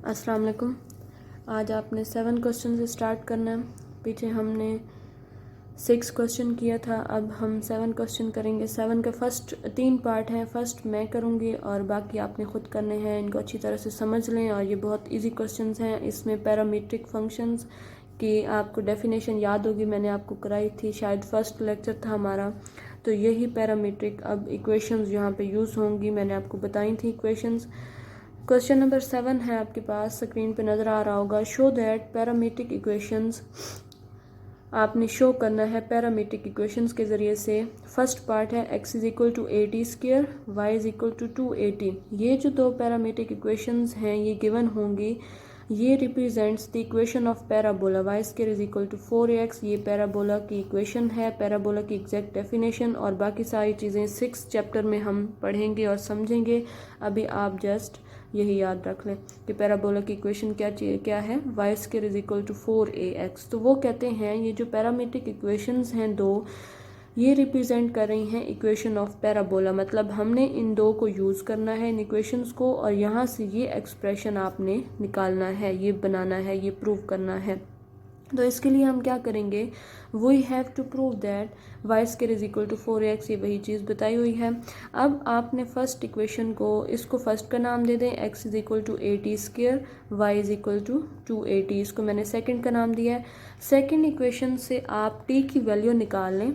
अस्सलाम वालेकुम। आज आपने 7 क्वेश्चन से स्टार्ट करना है। पीछे हमने 6 क्वेश्चन किया था, अब हम 7 क्वेश्चन करेंगे। 7 के फर्स्ट 3 पार्ट हैं। फर्स्ट मैं करूँगी और बाकी आपने ख़ुद करने हैं। इनको अच्छी तरह से समझ लें और ये बहुत इजी क्वेश्चंस हैं। इसमें पैरामीट्रिक फंक्शंस की आपको डेफिनेशन याद होगी, मैंने आपको कराई थी, शायद फर्स्ट लेक्चर था हमारा। तो यही पैरामीट्रिक अब इक्वेशंस यहाँ पे यूज़ होंगी, मैंने आपको बताई थी इक्वेशंस। क्वेश्चन नंबर 7 है आपके पास, स्क्रीन पे नज़र आ रहा होगा। शो दैट पैरामीट्रिक इक्वेशंस, आपने शो करना है पैरामीट्रिक इक्वेशंस के ज़रिए से। फर्स्ट पार्ट है x is equal to 80 square, y is equal to 280। ये जो दो पैरामीट्रिक इक्वेशंस हैं ये गिवन होंगी। ये represents the equation of parabola y square is equal to 4ax। ये पैराबोला की इक्वेशन है, पैराबोला की एग्जैक्ट डेफिनेशन और बाकी सारी चीज़ें 6 चैप्टर में हम पढ़ेंगे और समझेंगे। अभी आप जस्ट यही याद रख लें कि पैराबोला की इक्वेशन क्या है, y square is equal to 4ax। तो वो कहते हैं ये जो पैरामीट्रिक इक्वेशंस हैं दो, ये रिप्रेजेंट कर रही हैं इक्वेशन ऑफ पैराबोला। मतलब हमने इन दो को यूज़ करना है, इन इक्वेशंस को, और यहाँ से ये एक्सप्रेशन आपने निकालना है, ये बनाना है, ये प्रूव करना है। तो इसके लिए हम क्या करेंगे, we have to prove that y square is equal to 4ax। ये वही चीज़ बताई हुई है। अब आपने फर्स्ट इक्वेशन को, इसको फर्स्ट का नाम दे दें, x is equal to 80 square, y is equal to 280। इसको मैंने सेकंड का नाम दिया है। सेकंड इक्वेशन से आप t की वैल्यू निकाल लें।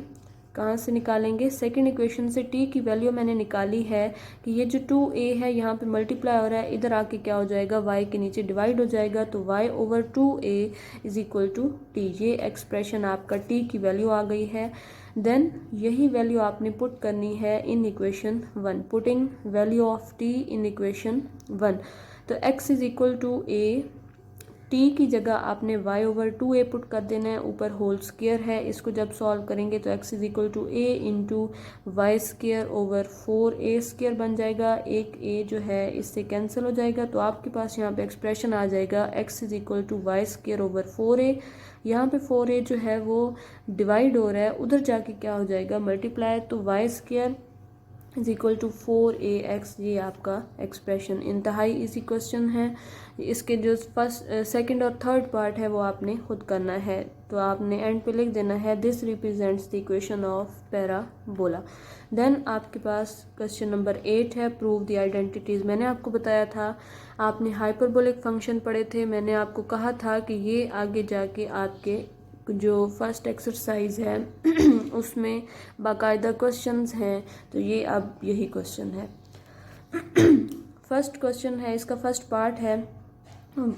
कहाँ से निकालेंगे, सेकंड इक्वेशन से t की वैल्यू मैंने निकाली है कि ये जो 2a है यहाँ पे मल्टीप्लाई हो रहा है, इधर आके क्या हो जाएगा, y के नीचे डिवाइड हो जाएगा, तो y over 2a is equal to t। ये एक्सप्रेशन आपका t की वैल्यू आ गई है। देन यही वैल्यू आपने पुट करनी है in equation 1, putting value of t in equation 1। तो x is equal to a, t की जगह आपने y ओवर 2a पुट कर देना है, ऊपर होल स्क्वायर है। इसको जब सॉल्व करेंगे तो x is equal to a into y square over 4a square बन जाएगा। एक a जो है इससे कैंसिल हो जाएगा, तो आपके पास यहाँ पे एक्सप्रेशन आ जाएगा x is equal to y square over 4a। यहाँ पे 4a जो है वो डिवाइड हो रहा है, उधर जाके क्या हो जाएगा, मल्टीप्लाई, तो y square is equal to 4ax। ये आपका एक्सप्रेशन इंतहाई इजी क्वेश्चन है। इसके जो फर्स्ट सेकंड और थर्ड पार्ट है वो आपने खुद करना है। तो आपने एंड पे लिख देना है this represents the equation of parabola. Then आपके पास क्वेश्चन नंबर 8 है, प्रूव द आइडेंटिटीज़। मैंने आपको बताया था, आपने हाइपरबोलिक फंक्शन पढ़े थे, मैंने आपको कहा था कि ये आगे जाके आपके जो फर्स्ट एक्सरसाइज है उसमें बाकायदा क्वेश्चंस हैं। तो ये अब यही क्वेश्चन है। फर्स्ट क्वेश्चन है, इसका फर्स्ट पार्ट है।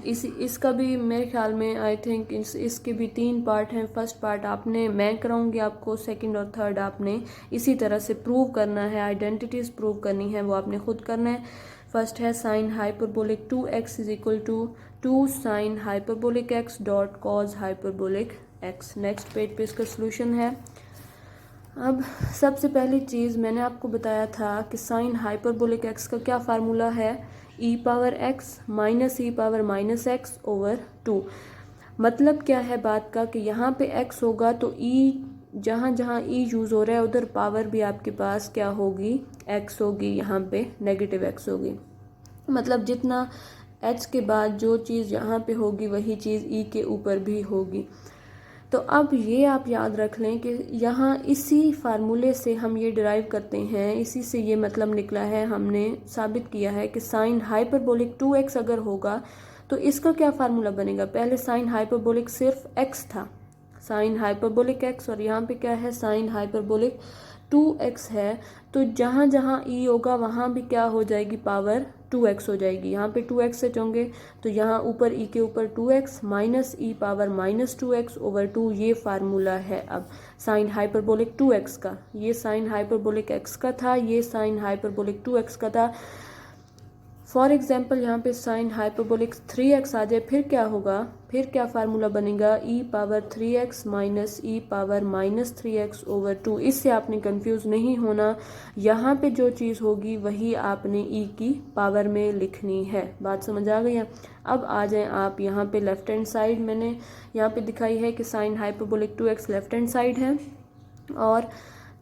इसका भी मेरे ख्याल में आई थिंक इसके भी 3 पार्ट हैं। फर्स्ट पार्ट आपने, मैं कराऊंगी आपको, सेकंड और थर्ड आपने इसी तरह से प्रूव करना है, आइडेंटिटीज़ प्रूव करनी है, वो आपने खुद करना है। फर्स्ट है sine hyperbolic 2x is equal to 2 sine hyperbolic x dot cos hyperbolic x। Next page पे इसका सोल्यूशन है। अब सबसे पहली चीज़ मैंने आपको बताया था कि साइन हाइपरबोलिक x का क्या फार्मूला है, e power x minus e power minus x over 2। मतलब क्या है बात का कि यहाँ पे x होगा तो e, जहाँ जहाँ e यूज़ हो रहा है उधर पावर भी आपके पास क्या होगी, x होगी, यहाँ पे नेगेटिव x होगी। मतलब जितना h के बाद जो चीज़ यहाँ पे होगी वही चीज़ e के ऊपर भी होगी। तो अब ये आप याद रख लें कि यहाँ इसी फार्मूले से हम ये डिराइव करते हैं, इसी से ये मतलब निकला है, हमने साबित किया है कि साइन हाइपरबोलिक 2x अगर होगा तो इसका क्या फार्मूला बनेगा। पहले साइन हाइपरबोलिक सिर्फ x था, साइन हाइपरबोलिक x, और यहाँ पे क्या है, साइन हाइपरबोलिक 2x है। तो जहाँ जहाँ e होगा वहाँ भी क्या हो जाएगी, पावर 2x हो जाएगी। यहाँ पे 2x से होंगे तो यहाँ ऊपर e के ऊपर 2x minus e power minus 2x over 2। ये फार्मूला है अब साइन हाइपरबोलिक 2x का। ये साइन हाइपरबोलिक x का था, ये साइन हाइपरबोलिक 2x का था। फॉर एग्जाम्पल यहाँ पे साइन हाइपरबोलिक 3x आ जाए, फिर क्या होगा, फिर क्या फार्मूला बनेगा, e power 3x minus e power minus 3x over 2। इससे आपने कंफ्यूज नहीं होना, यहाँ पे जो चीज़ होगी वही आपने e की पावर में लिखनी है। बात समझ आ गई है। अब आ जाएं आप यहाँ पे लेफ्ट हैंड साइड, मैंने यहाँ पे दिखाई है कि sign hyperbolic 2x left hand side है, और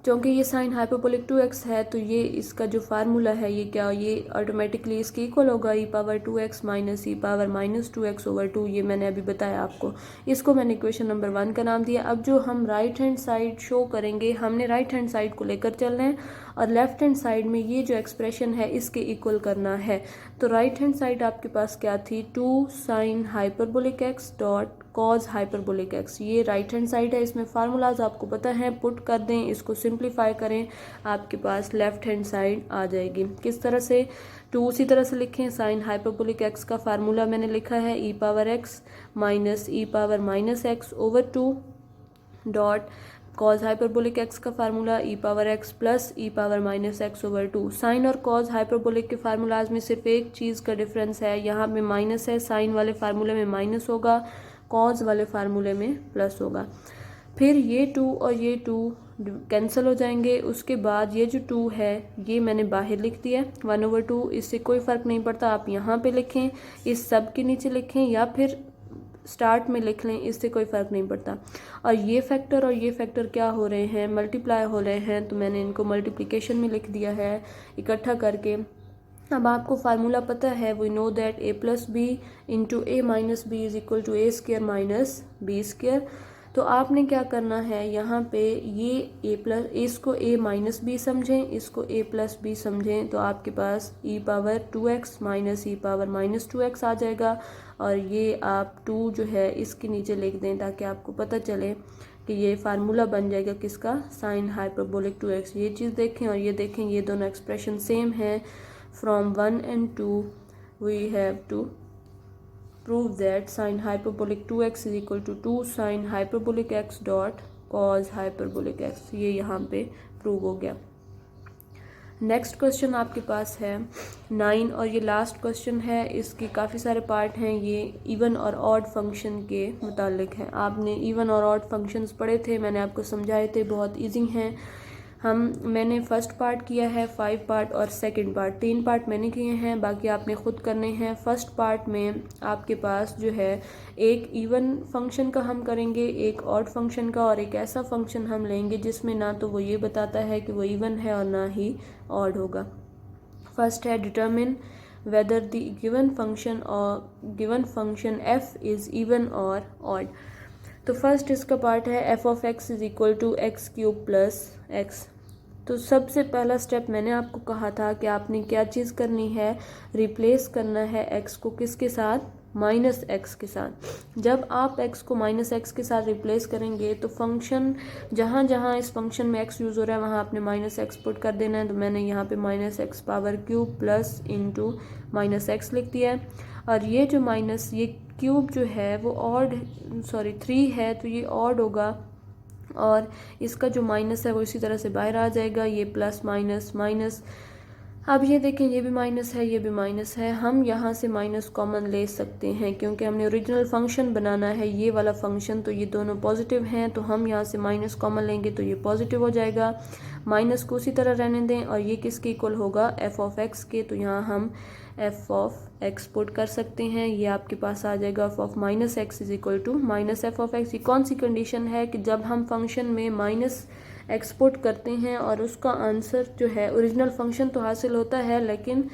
क्योंकि ये साइन हाइपरबोलिक 2x है तो ये इसका जो फार्मूला है ये क्या, ये ऑटोमेटिकली इसके इक्वल होगा e power 2x minus e power minus 2x over 2। ये मैंने अभी बताया आपको, इसको मैंने इक्वेशन नंबर 1 का नाम दिया। अब जो हम राइट हैंड साइड शो करेंगे, हमने राइट हैंड साइड को लेकर चलना है और लेफ्ट हैंड साइड में ये जो एक्सप्रेशन है इसके इक्वल करना है। तो राइट हैंड साइड आपके पास क्या थी, 2 sine hyperbolic x dot cos hyperbolic x, ये राइट हैंड साइड है। इसमें फार्मूलाज आपको पता है, पुट कर दें, इसको सिंप्लीफाई करें, आपके पास लेफ्ट हैंड साइड आ जाएगी। किस तरह से, 2 उसी तरह से लिखें, साइन हाइपरबोलिक x का फार्मूला मैंने लिखा है e power x minus e power minus x over 2 dot cos hyperbolic x का formula e power x plus e power minus x over 2। Sine और कॉज हाइपरबोलिक के फार्मूलाज में सिर्फ एक चीज़ का डिफरेंस है, यहाँ पे माइनस है, साइन वाले फार्मूले में माइनस होगा, कॉज वाले फार्मूले में प्लस होगा। फिर ये 2 और ये 2 कैंसिल हो जाएंगे। उसके बाद ये जो 2 है ये मैंने बाहर लिख दिया 1 ओवर 2, इससे कोई फ़र्क नहीं पड़ता, आप यहाँ पे लिखें, इस सब के नीचे लिखें या फिर स्टार्ट में लिख लें, इससे कोई फ़र्क नहीं पड़ता। और ये फैक्टर क्या हो रहे हैं, मल्टीप्लाई हो रहे हैं, तो मैंने इनको मल्टीप्लिकेशन में लिख दिया है इकट्ठा करके। अब आपको फार्मूला पता है, we know that a plus b into a minus b is equal to a square minus b square. तो आपने क्या करना है, यहाँ पे ये इसको a माइनस बी समझें, इसको a प्लस बी समझें, तो आपके पास e power 2x minus e power minus 2x आ जाएगा। और ये आप 2 जो है इसके नीचे लिख दें ताकि आपको पता चले कि ये फार्मूला बन जाएगा किसका, साइन हाइपरबोलिक 2x। ये चीज़ देखें और ये देखें, ये दोनों एक्सप्रेशन सेम है। From 1 and 2 we have to prove that sin hyperbolic 2x is equal to 2 sin hyperbolic x dot cos hyperbolic x। ये यहाँ पे प्रूव हो गया। नेक्स्ट क्वेश्चन आपके पास है 9 और ये लास्ट क्वेश्चन है, इसके काफ़ी सारे पार्ट हैं। ये इवन और ऑड फंक्शन के मुतालिक है। आपने इवन और ऑड फंक्शंस पढ़े थे, मैंने आपको समझाए थे, बहुत इजी हैं। मैंने फर्स्ट पार्ट किया है 5 पार्ट और सेकंड पार्ट 3 पार्ट मैंने किए हैं, बाकी आपने खुद करने हैं। फर्स्ट पार्ट में आपके पास जो है एक इवन फंक्शन का हम करेंगे, एक ऑड फंक्शन का, और एक ऐसा फंक्शन हम लेंगे जिसमें ना तो वो ये बताता है कि वो इवन है और ना ही ऑड होगा। फर्स्ट है determine whether the given function f is even और ऑड। तो फर्स्ट इसका पार्ट है f of x is equal to x cube plus x. तो सबसे पहला स्टेप मैंने आपको कहा था कि आपने क्या चीज़ करनी है, रिप्लेस करना है x को किसके साथ, माइनस एक्स के साथ। जब आप x को माइनस एक्स के साथ रिप्लेस करेंगे तो फंक्शन जहाँ जहाँ इस फंक्शन में x यूज़ हो रहा है वहाँ आपने माइनस एक्स पुट कर देना है। तो मैंने यहाँ पे minus x power cube plus into minus x लिख दिया है। और ये जो माइनस ये क्यूब जो है वो ऑड 3 है, तो ये ऑड होगा और इसका जो माइनस है वो इसी तरह से बाहर आ जाएगा, ये प्लस माइनस माइनस। अब ये देखें, ये भी माइनस है, ये भी माइनस है। हम यहाँ से माइनस कॉमन ले सकते हैं क्योंकि हमने ओरिजिनल फंक्शन बनाना है, ये वाला फंक्शन, तो ये दोनों पॉजिटिव हैं, तो हम यहाँ से माइनस कॉमन लेंगे तो ये पॉजिटिव हो जाएगा। माइनस को उसी तरह रहने दें और ये किसके इक्वल होगा, एफ ऑफ एक्स के। तो यहाँ हम एफ ऑफ एक्स पुट कर सकते हैं, ये आपके पास आ जाएगा f of minus x is equal to minus f of x. ये कौन सी कंडीशन है कि जब हम फंक्शन में माइनस एक्सपोर्ट करते हैं और उसका आंसर जो है ओरिजिनल फंक्शन तो हासिल होता है लेकिन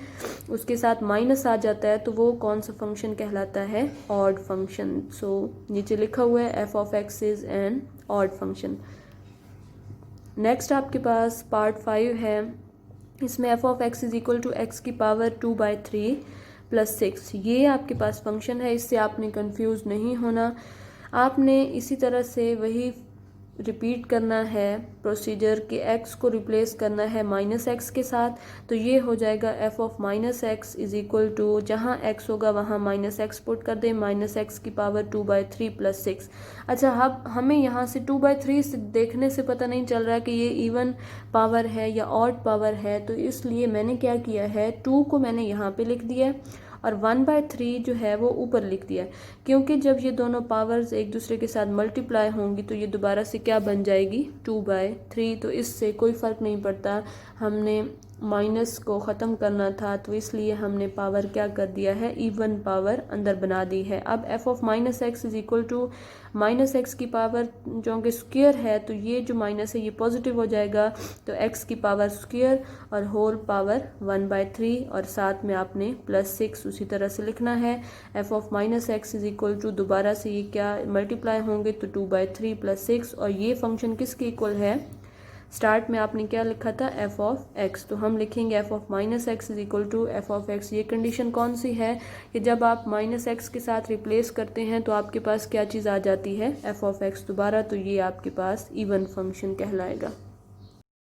उसके साथ माइनस आ जाता है, तो वो कौन सा फंक्शन कहलाता है, ऑड फंक्शन। सो नीचे लिखा हुआ है f of x is an odd function. Next आपके पास पार्ट 5 है, इसमें f of x is equal to x की पावर 2/3 प्लस 6। ये आपके पास फंक्शन है, इससे आपने कंफ्यूज नहीं होना। आपने इसी तरह से वही रिपीट करना है प्रोसीजर कि x को रिप्लेस करना है माइनस एक्स के साथ, तो ये हो जाएगा f of minus x is equal to, जहाँ x होगा वहाँ माइनस एक्स पुट कर दें, माइनस एक्स की पावर 2/3 प्लस 6। अच्छा, अब हमें यहाँ से 2/3 से देखने से पता नहीं चल रहा कि ये इवन पावर है या ऑड पावर है, तो इसलिए मैंने क्या किया है, 2 को मैंने यहाँ पे लिख दिया है और 1/3 जो है वो ऊपर लिख दिया, क्योंकि जब ये दोनों पावर्स एक दूसरे के साथ मल्टीप्लाई होंगी तो ये दोबारा से क्या बन जाएगी, 2/3। तो इससे कोई फ़र्क नहीं पड़ता हमने माइनस को ख़त्म करना था, तो इसलिए हमने पावर क्या कर दिया है, इवन पावर अंदर बना दी है। अब f of minus x is equal to minus x की पावर जो कि स्क्वायर है, तो ये जो माइनस है ये पॉजिटिव हो जाएगा, तो एक्स की पावर स्क्वायर और होल पावर 1/3 और साथ में आपने +6 उसी तरह से लिखना है। F of minus x is equal to दोबारा से ये क्या मल्टीप्लाई होंगे तो 2/3 +6, और ये फंक्शन किसके इक्वल है, स्टार्ट में आपने क्या लिखा था, एफ ऑफ एक्स, तो हम लिखेंगे f of minus x is equal to f of x. ये कंडीशन कौन सी है कि जब आप माइनस एक्स के साथ रिप्लेस करते हैं तो आपके पास क्या चीज़ आ जाती है, एफ ऑफ एक्स दोबारा, तो ये आपके पास इवन फंक्शन कहलाएगा।